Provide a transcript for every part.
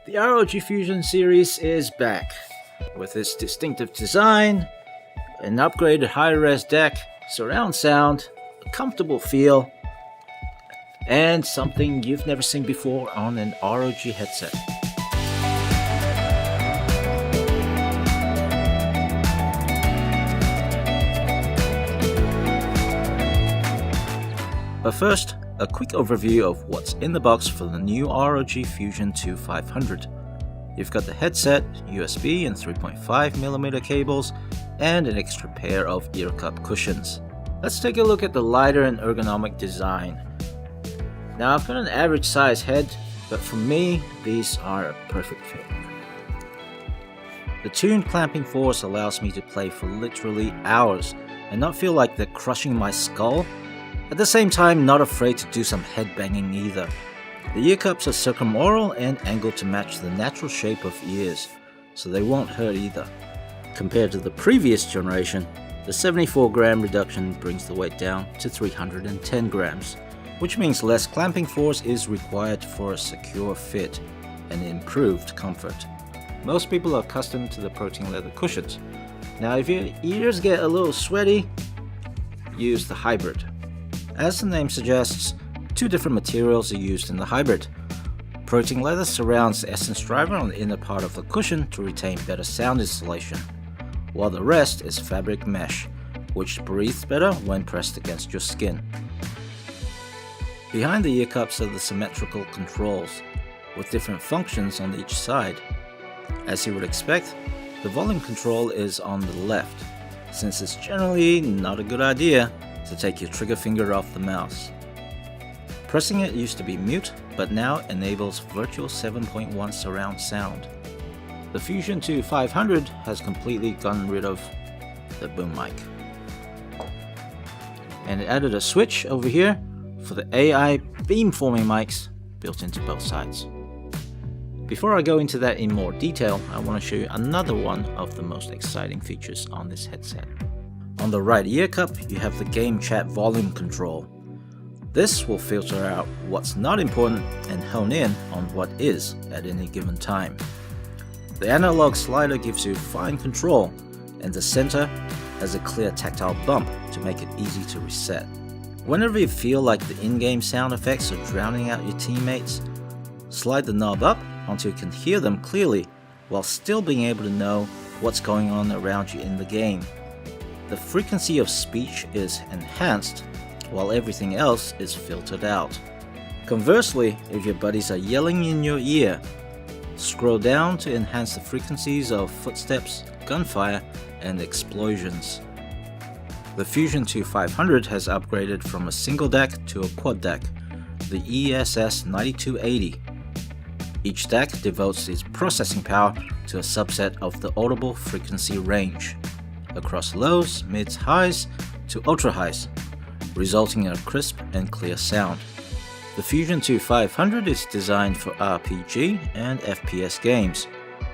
The ROG Fusion series is back, with its distinctive design, an upgraded high-res DAC, surround sound, a comfortable feel, and something you've never seen before on an ROG headset. But first, a quick overview of what's in the box for the new ROG Fusion 2500. You've got the headset, USB and 3.5mm cables, and an extra pair of ear cup cushions. Let's take a look at the lighter and ergonomic design. Now I've got an average size head, but for me, these are a perfect fit. The tuned clamping force allows me to play for literally hours and not feel like they're crushing my skull. At the same time, not afraid to do some headbanging either. The ear cups are circumaural and angled to match the natural shape of ears, so they won't hurt either. Compared to the previous generation, the 74-gram reduction brings the weight down to 310 grams, which means less clamping force is required for a secure fit and improved comfort. Most people are accustomed to the protein leather cushions. Now if your ears get a little sweaty, use the hybrid. As the name suggests, two different materials are used in the hybrid. Protein leather surrounds the essence driver on the inner part of the cushion to retain better sound insulation, while the rest is fabric mesh, which breathes better when pressed against your skin. Behind the ear cups are the symmetrical controls, with different functions on each side. As you would expect, the volume control is on the left, since it's generally not a good idea to take your trigger finger off the mouse. Pressing it used to be mute, but now enables virtual 7.1 surround sound. The Fusion 2500 has completely gotten rid of the boom mic, and it added a switch over here for the AI beamforming mics built into both sides. Before I go into that in more detail, I want to show you another one of the most exciting features on this headset. On the right ear cup, you have the game chat volume control. This will filter out what's not important and hone in on what is at any given time. The analog slider gives you fine control, and the center has a clear tactile bump to make it easy to reset. Whenever you feel like the in-game sound effects are drowning out your teammates, slide the knob up until you can hear them clearly while still being able to know what's going on around you in the game. The frequency of speech is enhanced while everything else is filtered out. Conversely, if your buddies are yelling in your ear, scroll down to enhance the frequencies of footsteps, gunfire, and explosions. The Fusion 2500 has upgraded from a single DAC to a Quad DAC, the ESS9280. Each DAC devotes its processing power to a subset of the audible frequency range, across lows, mids, highs to ultra highs, resulting in a crisp and clear sound. The Fusion 2500 is designed for RPG and FPS games.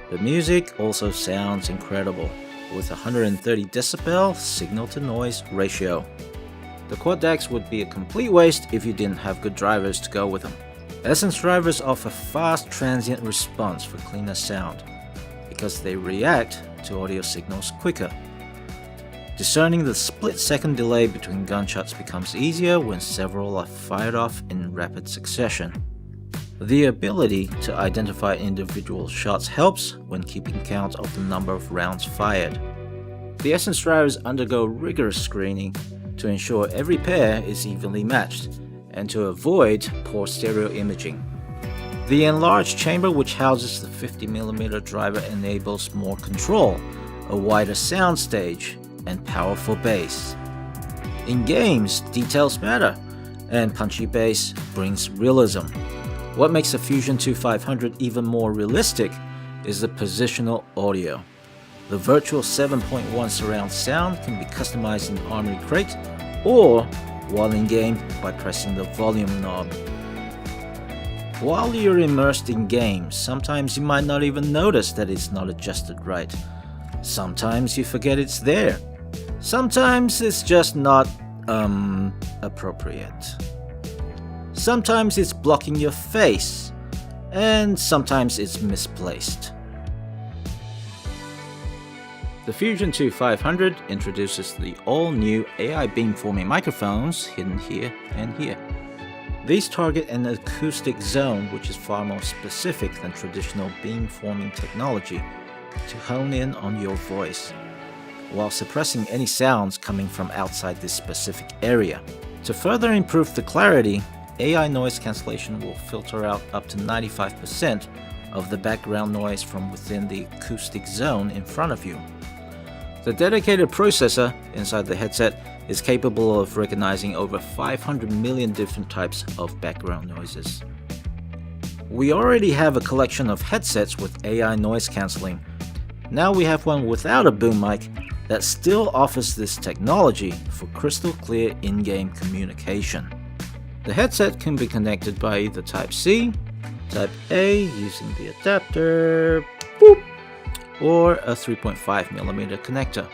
The music also sounds incredible, with 130 decibel signal-to-noise ratio. The Quad DACs would be a complete waste if you didn't have good drivers to go with them. Essence drivers offer fast transient response for cleaner sound, because they react to audio signals quicker. Discerning the split-second delay between gunshots becomes easier when several are fired off in rapid succession. The ability to identify individual shots helps when keeping count of the number of rounds fired. The Essence drivers undergo rigorous screening to ensure every pair is evenly matched and to avoid poor stereo imaging. The enlarged chamber which houses the 50mm driver enables more control, a wider sound stage, and powerful bass. In games, details matter, and punchy bass brings realism. What makes the Fusion 2500 even more realistic is the positional audio. The virtual 7.1 surround sound can be customized in the Armory Crate or while in game by pressing the volume knob. While you're immersed in games, sometimes you might not even notice that it's not adjusted right. Sometimes you forget it's there. Sometimes it's just not appropriate. Sometimes it's blocking your face. and sometimes it's misplaced. The Fusion 2500 introduces the all-new AI beamforming microphones hidden here and here. These target an acoustic zone which is far more specific than traditional beamforming technology to hone in on your voice, while suppressing any sounds coming from outside this specific area. To further improve the clarity, AI noise cancellation will filter out up to 95% of the background noise from within the acoustic zone in front of you. The dedicated processor inside the headset is capable of recognizing over 500 million different types of background noises. We already have a collection of headsets with AI noise cancelling. Now we have one without a boom mic that still offers this technology for crystal clear in-game communication. The headset can be connected by either Type-C, Type-A using the adapter, boop, or a 3.5mm connector.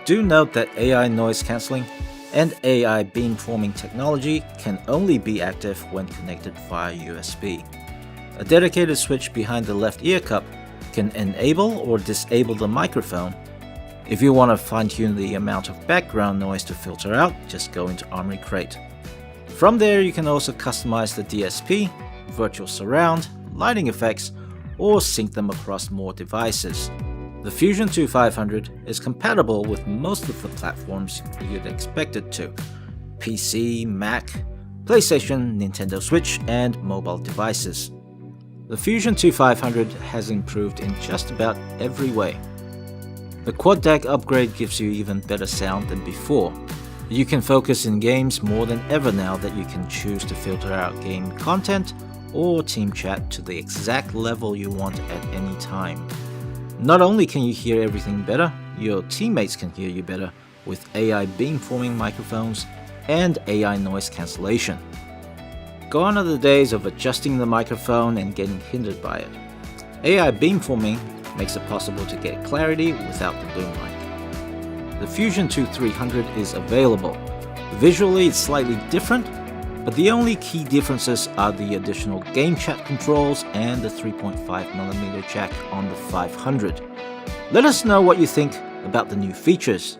Do note that AI noise cancelling and AI beamforming technology can only be active when connected via USB. A dedicated switch behind the left ear cup can enable or disable the microphone. If you want to fine-tune the amount of background noise to filter out, just go into Armory Crate. From there you can also customize the DSP, virtual surround, lighting effects, or sync them across more devices. The Fusion 2500 is compatible with most of the platforms you'd expect it to: PC, Mac, PlayStation, Nintendo Switch, and mobile devices. The Fusion 2500 has improved in just about every way. The Quad DAC upgrade gives you even better sound than before. You can focus in games more than ever now that you can choose to filter out game content or team chat to the exact level you want at any time. Not only can you hear everything better, your teammates can hear you better with AI beamforming microphones and AI noise cancellation. Gone are the days of adjusting the microphone and getting hindered by it. AI beamforming makes it possible to get clarity without the boom mic. The Fusion 2300 is available. Visually it's slightly different, but the only key differences are the additional game chat controls and the 3.5mm jack on the 500. Let us know what you think about the new features.